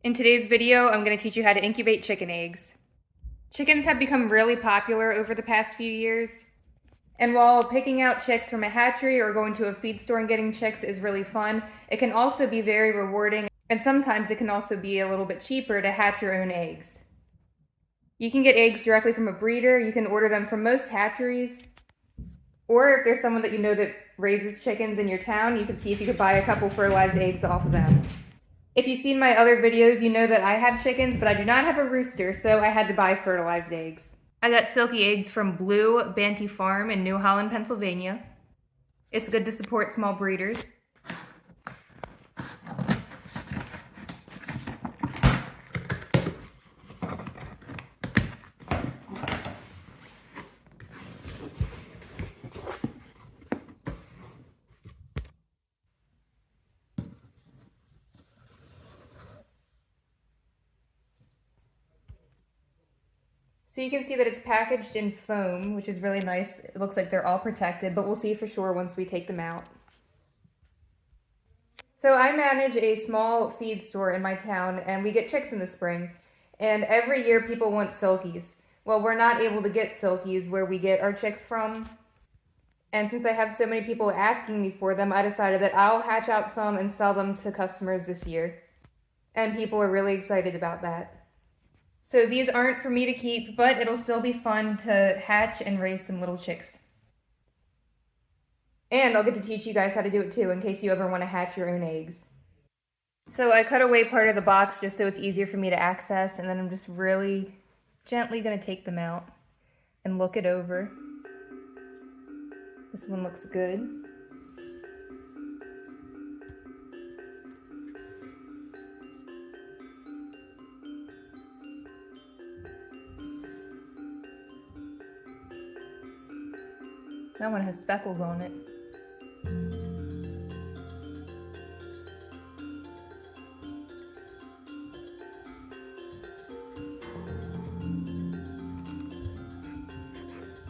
In today's video, I'm going to teach you how to incubate chicken eggs. Chickens have become really popular over the past few years. And while picking out chicks from a hatchery or going to a feed store and getting chicks is really fun, it can also be very rewarding, and sometimes it can also be a little bit cheaper to hatch your own eggs. You can get eggs directly from a breeder. You can order them from most hatcheries. Or if there's someone that you know that raises chickens in your town, you can see if you could buy a couple fertilized eggs off of them. If you've seen my other videos, you know that I have chickens, but I do not have a rooster, so I had to buy fertilized eggs. I got silky eggs from Blue Banty Farm in New Holland, Pennsylvania. It's good to support small breeders. So you can see that it's packaged in foam, which is really nice. It looks like they're all protected, but we'll see for sure once we take them out. So I manage a small feed store in my town, and we get chicks in the spring. And every year people want silkies. Well, we're not able to get silkies where we get our chicks from. And since I have so many people asking me for them, I decided that I'll hatch out some and sell them to customers this year. And people are really excited about that. So these aren't for me to keep, but it'll still be fun to hatch and raise some little chicks. And I'll get to teach you guys how to do it too, in case you ever want to hatch your own eggs. So I cut away part of the box just so it's easier for me to access, and then I'm just really gently going to take them out and look it over. This one looks good. That one has speckles on it.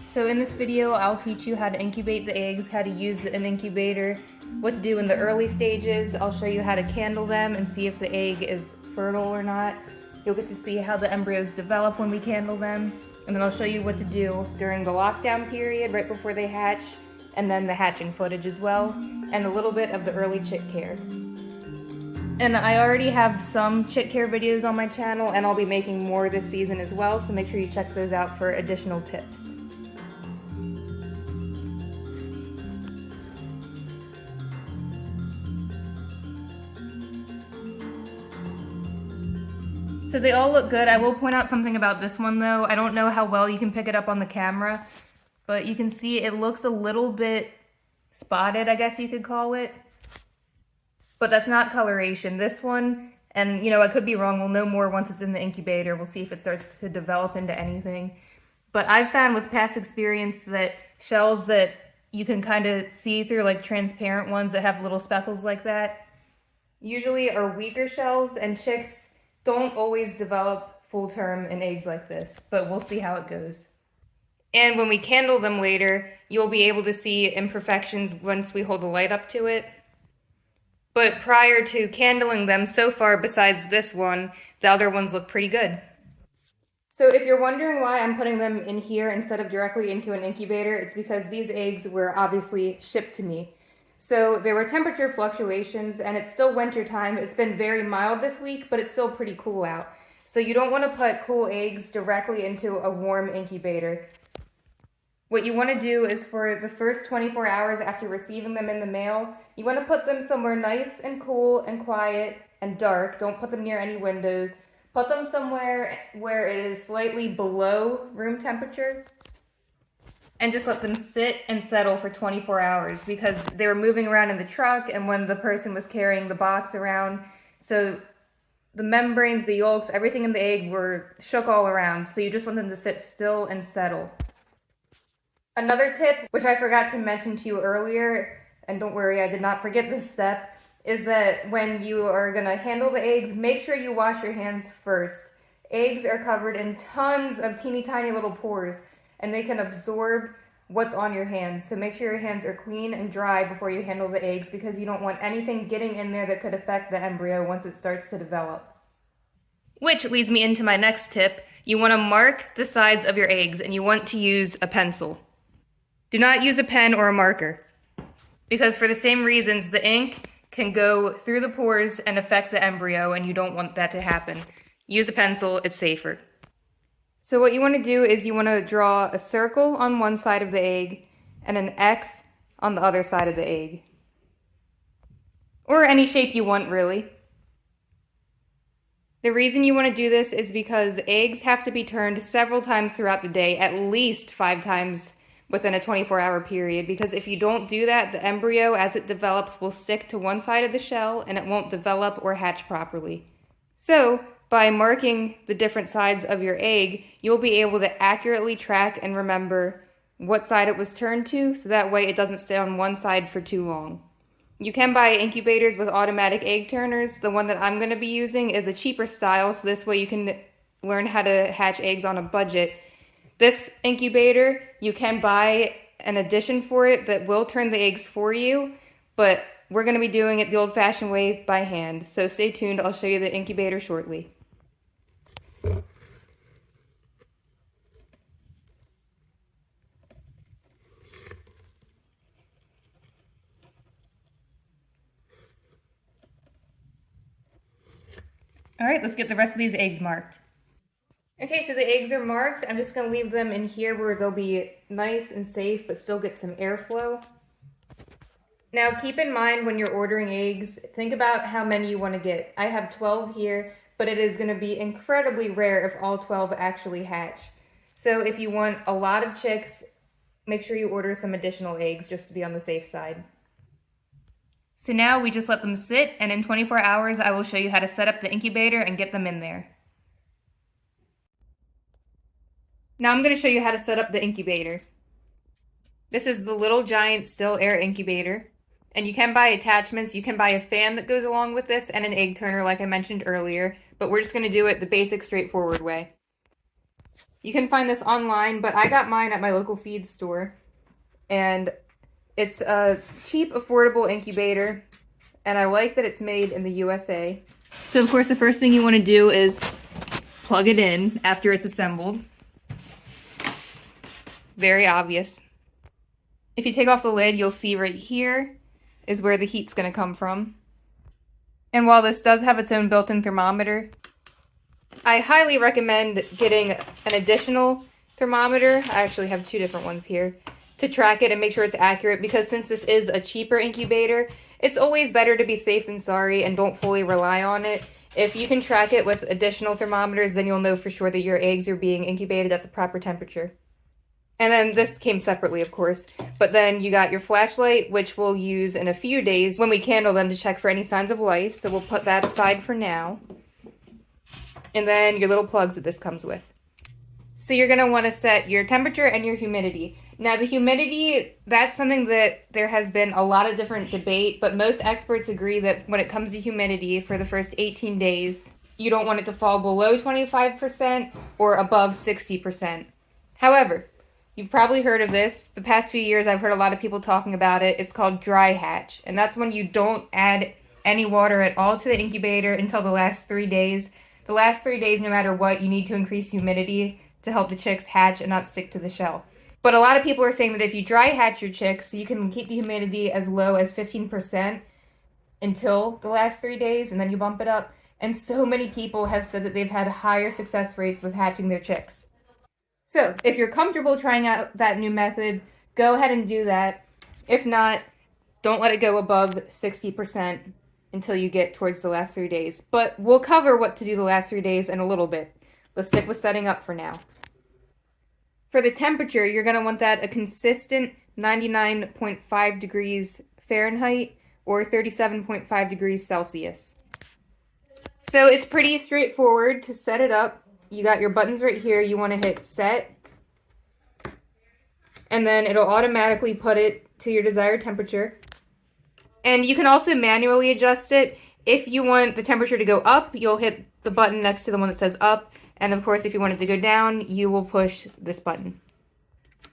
So in this video, I'll teach you how to incubate the eggs, how to use an incubator, what to do in the early stages. I'll show you how to candle them and see if the egg is fertile or not. You'll get to see how the embryos develop when we candle them. And then I'll show you what to do during the lockdown period, right before they hatch, and then the hatching footage as well, and a little bit of the early chick care. And I already have some chick care videos on my channel, and I'll be making more this season as well, so make sure you check those out for additional tips. So they all look good. I will point out something about this one though. I don't know how well you can pick it up on the camera, but you can see it looks a little bit spotted, I guess you could call it. But that's not coloration. This one, and I could be wrong, we'll know more once it's in the incubator. We'll see if it starts to develop into anything. But I've found with past experience that shells that you can kind of see through, like transparent ones that have little speckles like that, usually are weaker shells, and chicks don't always develop full term in eggs like this, but we'll see how it goes. And when we candle them later, you'll be able to see imperfections once we hold the light up to it. But prior to candling them, so far besides this one, the other ones look pretty good. So if you're wondering why I'm putting them in here instead of directly into an incubator, it's because these eggs were obviously shipped to me. So there were temperature fluctuations, and it's still winter time. It's been very mild this week, but it's still pretty cool out. So you don't want to put cool eggs directly into a warm incubator. What you want to do is for the first 24 hours after receiving them in the mail, you want to put them somewhere nice and cool and quiet and dark. Don't put them near any windows. Put them somewhere where it is slightly below room temperature. And just let them sit and settle for 24 hours because they were moving around in the truck and when the person was carrying the box around. So the membranes, the yolks, everything in the egg were shook all around. So you just want them to sit still and settle. Another tip, which I forgot to mention to you earlier, and don't worry, I did not forget this step, is that when you are going to handle the eggs, make sure you wash your hands first. Eggs are covered in tons of teeny tiny little pores, and they can absorb what's on your hands. So make sure your hands are clean and dry before you handle the eggs because you don't want anything getting in there that could affect the embryo once it starts to develop. Which leads me into my next tip. You want to mark the sides of your eggs and you want to use a pencil. Do not use a pen or a marker, because for the same reasons, the ink can go through the pores and affect the embryo, and you don't want that to happen. Use a pencil, it's safer. So what you want to do is you want to draw a circle on one side of the egg and an X on the other side of the egg. Or any shape you want, really. The reason you want to do this is because eggs have to be turned several times throughout the day, at least 5 times within a 24-hour period, because if you don't do that, the embryo, as it develops, will stick to one side of the shell and it won't develop or hatch properly. So, by marking the different sides of your egg, you'll be able to accurately track and remember what side it was turned to, so that way it doesn't stay on one side for too long. You can buy incubators with automatic egg turners. The one that I'm going to be using is a cheaper style, so this way you can learn how to hatch eggs on a budget. This incubator, you can buy an addition for it that will turn the eggs for you, but we're going to be doing it the old-fashioned way by hand. So stay tuned, I'll show you the incubator shortly. All right, let's get the rest of these eggs marked. Okay, so the eggs are marked. I'm just going to leave them in here where they'll be nice and safe, but still get some airflow. Now, keep in mind when you're ordering eggs, think about how many you want to get. I have 12 here, but it is going to be incredibly rare if all 12 actually hatch. So if you want a lot of chicks, make sure you order some additional eggs just to be on the safe side. So now we just let them sit, and in 24 hours I will show you how to set up the incubator and get them in there. Now I'm going to show you how to set up the incubator. This is the Little Giant Still Air Incubator, and you can buy attachments. You can buy a fan that goes along with this and an egg turner like I mentioned earlier, but we're just going to do it the basic straightforward way. You can find this online, but I got mine at my local feed store, and it's a cheap, affordable incubator, and I like that it's made in the USA. So of course the first thing you want to do is plug it in after it's assembled. Very obvious. If you take off the lid, you'll see right here is where the heat's going to come from. And while this does have its own built-in thermometer, I highly recommend getting an additional thermometer. I actually have 2 different ones here, to track it and make sure it's accurate, because since this is a cheaper incubator, it's always better to be safe than sorry and don't fully rely on it. If you can track it with additional thermometers, then you'll know for sure that your eggs are being incubated at the proper temperature. And then this came separately, of course, but then you got your flashlight, which we'll use in a few days when we candle them to check for any signs of life, so we'll put that aside for now. And then your little plugs that this comes with. So you're going to want to set your temperature and your humidity. Now the humidity, that's something that there has been a lot of different debate, but most experts agree that when it comes to humidity for the first 18 days, you don't want it to fall below 25% or above 60%. However, you've probably heard of this. The past few years I've heard a lot of people talking about it. It's called dry hatch, and that's when you don't add any water at all to the incubator until the last 3 days. The last 3 days, no matter what, you need to increase humidity to help the chicks hatch and not stick to the shell. But a lot of people are saying that if you dry hatch your chicks, you can keep the humidity as low as 15% until the last 3 days, and then you bump it up. And so many people have said that they've had higher success rates with hatching their chicks. So if you're comfortable trying out that new method, go ahead and do that. If not, don't let it go above 60% until you get towards the last 3 days. But we'll cover what to do the last 3 days in a little bit. Let's stick with setting up for now. For the temperature, you're going to want that a consistent 99.5 degrees Fahrenheit or 37.5 degrees Celsius. So it's pretty straightforward to set it up. You got your buttons right here. You want to hit set, and then it'll automatically put it to your desired temperature. And you can also manually adjust it. If you want the temperature to go up, you'll hit the button next to the one that says up. And of course, if you want it to go down, you will push this button.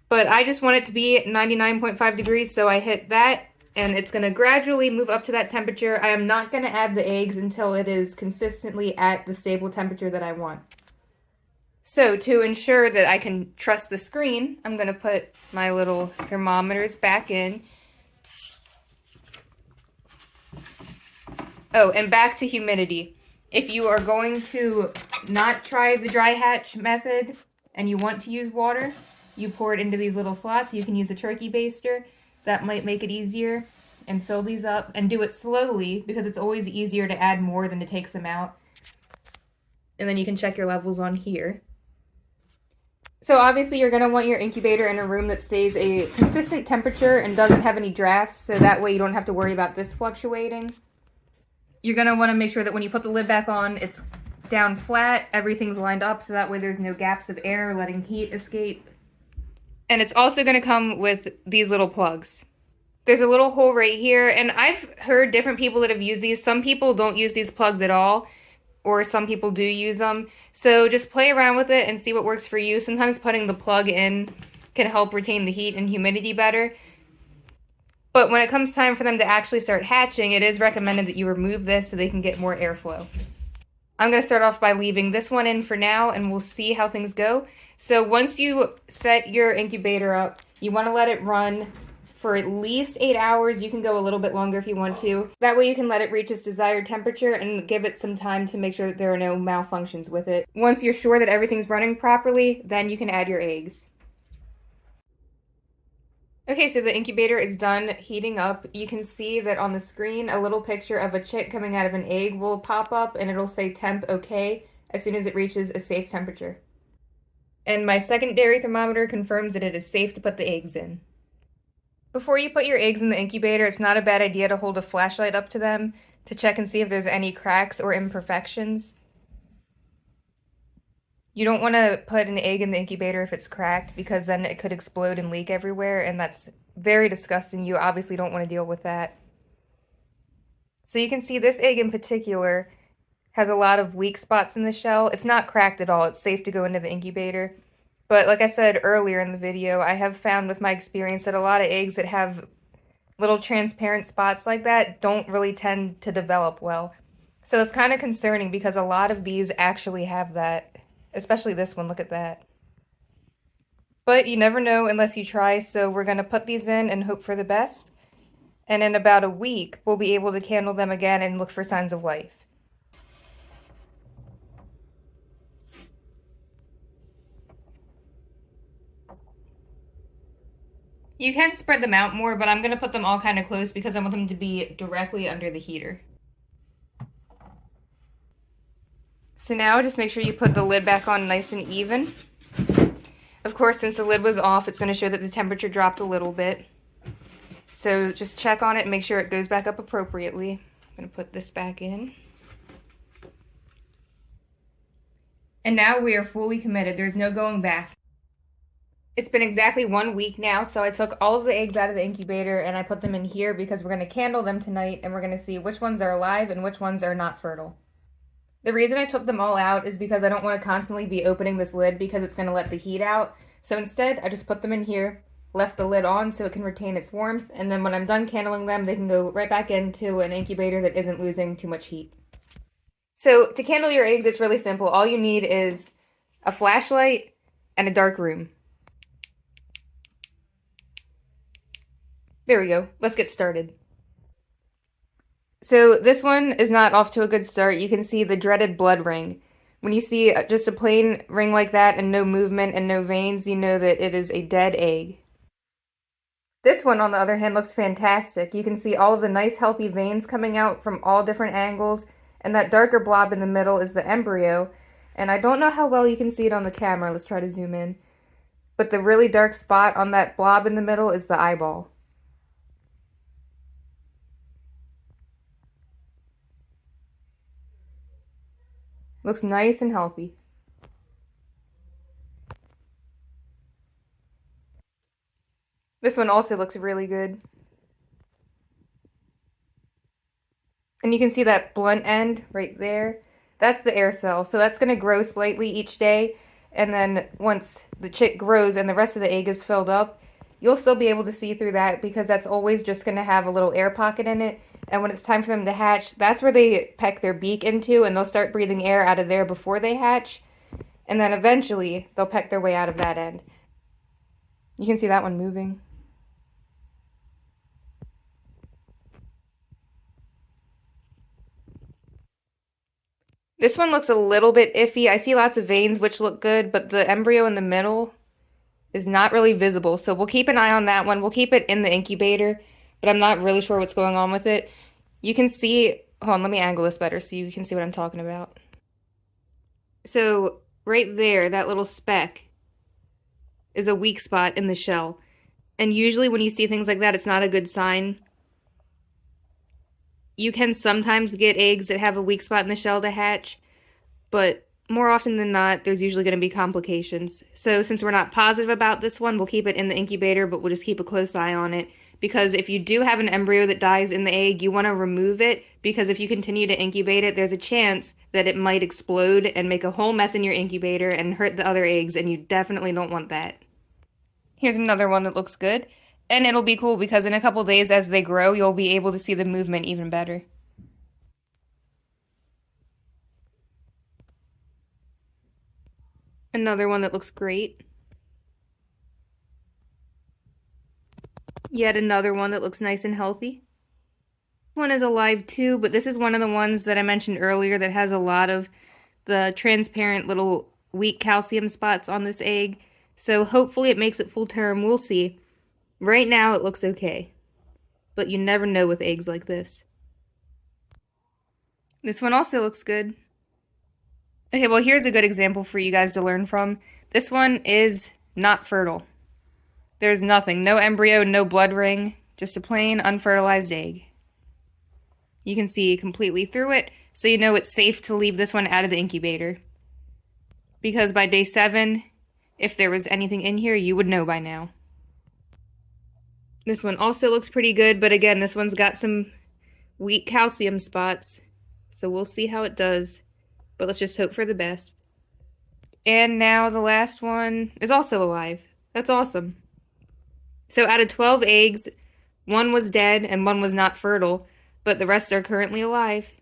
But I just want it to be 99.5 degrees, so I hit that, and it's going to gradually move up to that temperature. I am not going to add the eggs until it is consistently at the stable temperature that I want. So to ensure that I can trust the screen, I'm going to put my little thermometers back in. Oh, and back to humidity. If you are going to not try the dry hatch method and you want to use water, you pour it into these little slots. You can use a turkey baster. That might make it easier. And fill these up and do it slowly because it's always easier to add more than to take some out. And then you can check your levels on here. So obviously you're going to want your incubator in a room that stays a consistent temperature and doesn't have any drafts, so that way you don't have to worry about this fluctuating. You're going to want to make sure that when you put the lid back on, it's down flat, everything's lined up, so that way there's no gaps of air letting heat escape. And it's also going to come with these little plugs. There's a little hole right here, and I've heard different people that have used these. Some people don't use these plugs at all, or some people do use them. So just play around with it and see what works for you. Sometimes putting the plug in can help retain the heat and humidity better. But when it comes time for them to actually start hatching, it is recommended that you remove this so they can get more airflow. I'm going to start off by leaving this one in for now, and we'll see how things go. So once you set your incubator up, you want to let it run for at least 8 hours. You can go a little bit longer if you want to. That way you can let it reach its desired temperature and give it some time to make sure that there are no malfunctions with it. Once you're sure that everything's running properly, then you can add your eggs. Okay, so the incubator is done heating up. You can see that on the screen, a little picture of a chick coming out of an egg will pop up and it'll say temp okay as soon as it reaches a safe temperature. And my secondary thermometer confirms that it is safe to put the eggs in. Before you put your eggs in the incubator, it's not a bad idea to hold a flashlight up to them to check and see if there's any cracks or imperfections. You don't want to put an egg in the incubator if it's cracked because then it could explode and leak everywhere, and that's very disgusting. You obviously don't want to deal with that. So you can see this egg in particular has a lot of weak spots in the shell. It's not cracked at all. It's safe to go into the incubator. But like I said earlier in the video, I have found with my experience that a lot of eggs that have little transparent spots like that don't really tend to develop well. So it's kind of concerning because a lot of these actually have that, especially this one. Look at that. But you never know unless you try, so we're going to put these in and hope for the best. And in about a week, we'll be able to candle them again and look for signs of life. You can spread them out more, but I'm going to put them all kind of close because I want them to be directly under the heater. So now just make sure you put the lid back on nice and even. Of course, since the lid was off, it's going to show that the temperature dropped a little bit. So just check on it and make sure it goes back up appropriately. I'm going to put this back in. And now we are fully committed. There's no going back. It's been exactly 1 week now, so I took all of the eggs out of the incubator and I put them in here because we're going to candle them tonight and we're going to see which ones are alive and which ones are not fertile. The reason I took them all out is because I don't want to constantly be opening this lid because it's going to let the heat out. So instead, I just put them in here, left the lid on so it can retain its warmth, and then when I'm done candling them, they can go right back into an incubator that isn't losing too much heat. So to candle your eggs, it's really simple. All you need is a flashlight and a dark room. There we go. Let's get started. So this one is not off to a good start. You can see the dreaded blood ring. When you see just a plain ring like that and no movement and no veins, you know that it is a dead egg. This one, on the other hand, looks fantastic. You can see all of the nice healthy veins coming out from all different angles, and that darker blob in the middle is the embryo. And I don't know how well you can see it on the camera. Let's try to zoom in. But the really dark spot on that blob in the middle is the eyeball. Looks nice and healthy. This one also looks really good. And you can see that blunt end right there. That's the air cell. So that's going to grow slightly each day. And then once the chick grows and the rest of the egg is filled up, you'll still be able to see through that because that's always just going to have a little air pocket in it. And when it's time for them to hatch, that's where they peck their beak into, and they'll start breathing air out of there before they hatch. And then eventually, they'll peck their way out of that end. You can see that one moving. This one looks a little bit iffy. I see lots of veins, which look good, but the embryo in the middle is not really visible. So we'll keep an eye on that one. We'll keep it in the incubator, but I'm not really sure what's going on with it. You can see, hold on, let me angle this better so you can see what I'm talking about. So right there, that little speck is a weak spot in the shell. And usually when you see things like that, it's not a good sign. You can sometimes get eggs that have a weak spot in the shell to hatch, but more often than not, there's usually going to be complications. So since we're not positive about this one, we'll keep it in the incubator, but we'll just keep a close eye on it. Because if you do have an embryo that dies in the egg, you want to remove it, because if you continue to incubate it, there's a chance that it might explode and make a whole mess in your incubator and hurt the other eggs, and you definitely don't want that. Here's another one that looks good. And it'll be cool because in a couple days as they grow, you'll be able to see the movement even better. Another one that looks great. Yet another one that looks nice and healthy. One is alive too, but this is one of the ones that I mentioned earlier that has a lot of the transparent little weak calcium spots on this egg. So hopefully it makes it full term. We'll see. Right now it looks okay, but you never know with eggs like this. This one also looks good. Okay, well here's a good example for you guys to learn from. This one is not fertile. There's nothing, no embryo, no blood ring, just a plain unfertilized egg. You can see completely through it, so you know it's safe to leave this one out of the incubator. Because by day 7, if there was anything in here, you would know by now. This one also looks pretty good, but again, this one's got some weak calcium spots, so we'll see how it does. But let's just hope for the best. And now the last one is also alive. That's awesome. So out of 12 eggs, one was dead and one was not fertile, but the rest are currently alive.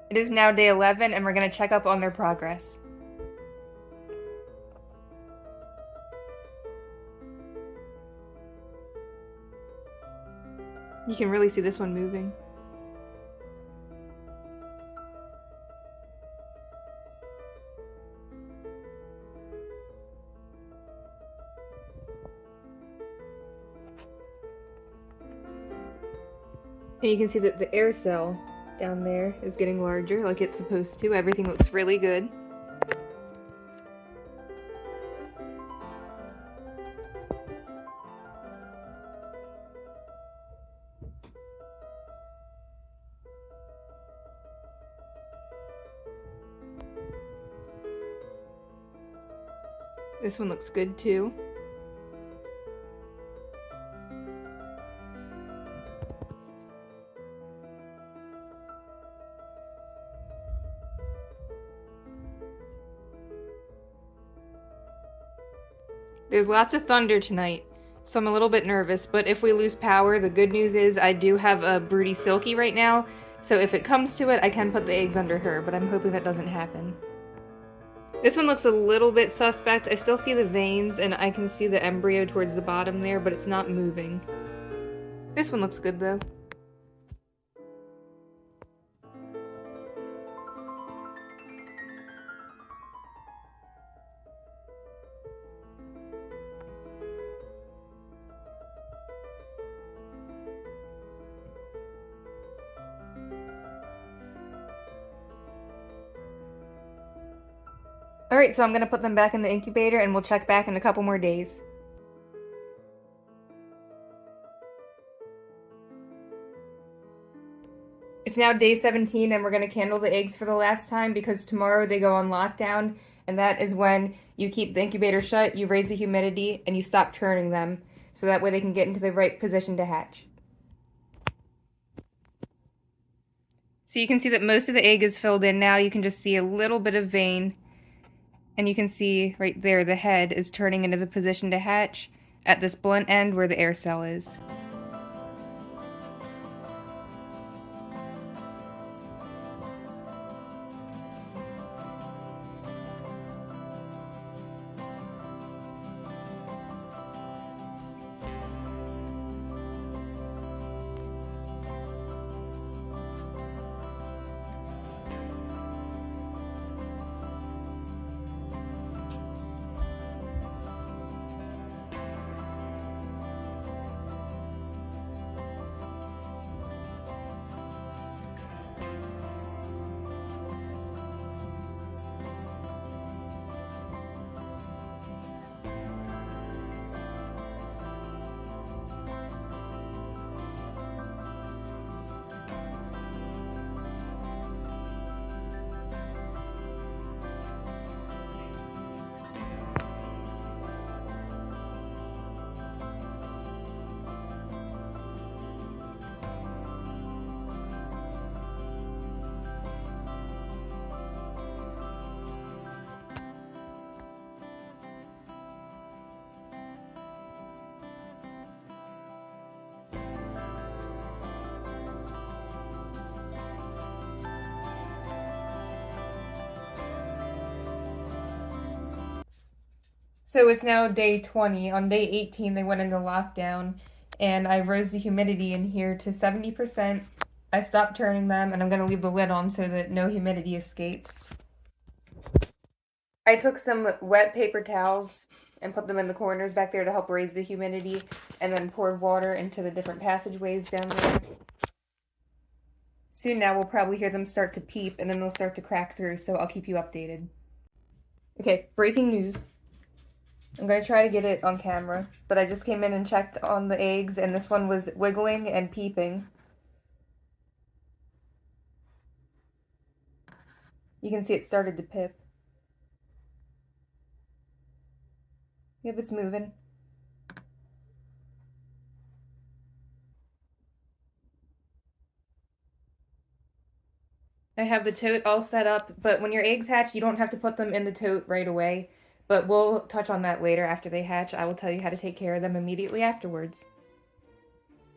It is now day 11, and we're going to check up on their progress. You can really see this one moving. And you can see that the air cell down there is getting larger like it's supposed to. Everything looks really good. This one looks good too. There's lots of thunder tonight, so I'm a little bit nervous, but if we lose power, the good news is I do have a broody Silky right now, so if it comes to it, I can put the eggs under her, but I'm hoping that doesn't happen. This one looks a little bit suspect. I still see the veins, and I can see the embryo towards the bottom there, but it's not moving. This one looks good, though. Alright, so I'm going to put them back in the incubator and we'll check back in a couple more days. It's now day 17 and we're going to candle the eggs for the last time because tomorrow they go on lockdown, and that is when you keep the incubator shut, you raise the humidity, and you stop turning them so that way they can get into the right position to hatch. So you can see that most of the egg is filled in now. You can just see a little bit of vein, and you can see right there the head is turning into the position to hatch at this blunt end where the air cell is. So it's now day 20. On day 18, they went into lockdown, and I rose the humidity in here to 70%. I stopped turning them, and I'm going to leave the lid on so that no humidity escapes. I took some wet paper towels and put them in the corners back there to help raise the humidity, and then poured water into the different passageways down there. Soon now we'll probably hear them start to peep, and then they'll start to crack through, so I'll keep you updated. Okay, breaking news. I'm going to try to get it on camera, but I just came in and checked on the eggs, and this one was wiggling and peeping. You can see it started to pip. Yep, it's moving. I have the tote all set up, but when your eggs hatch, you don't have to put them in the tote right away. But we'll touch on that later after they hatch. I will tell you how to take care of them immediately afterwards.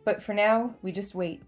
But for now, we just wait.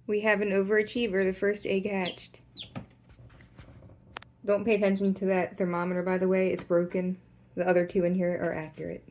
We have an overachiever, the first egg hatched. Don't pay attention to that thermometer, by the way. It's broken. The other two in here are accurate.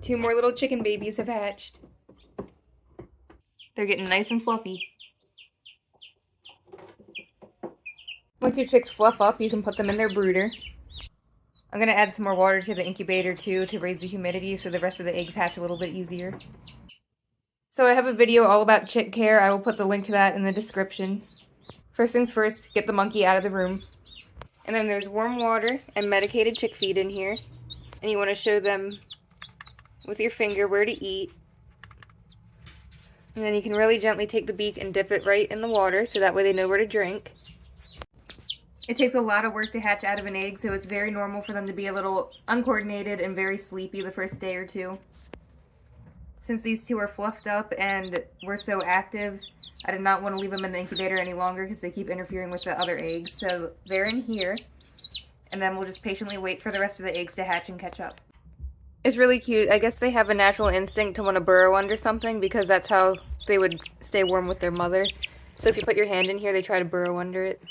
Two more little chicken babies have hatched. They're getting nice and fluffy. Once your chicks fluff up, you can put them in their brooder. I'm going to add some more water to the incubator too to raise the humidity so the rest of the eggs hatch a little bit easier. So I have a video all about chick care. I will put the link to that in the description. First things first, get the monkey out of the room. And then there's warm water and medicated chick feed in here. And you want to show them with your finger where to eat. And then you can really gently take the beak and dip it right in the water so that way they know where to drink. It takes a lot of work to hatch out of an egg, so it's very normal for them to be a little uncoordinated and very sleepy the first day or two. Since these two are fluffed up and were so active, I did not want to leave them in the incubator any longer because they keep interfering with the other eggs. So they're in here, and then we'll just patiently wait for the rest of the eggs to hatch and catch up. It's really cute. I guess they have a natural instinct to want to burrow under something because that's how they would stay warm with their mother. So if you put your hand in here, they try to burrow under it.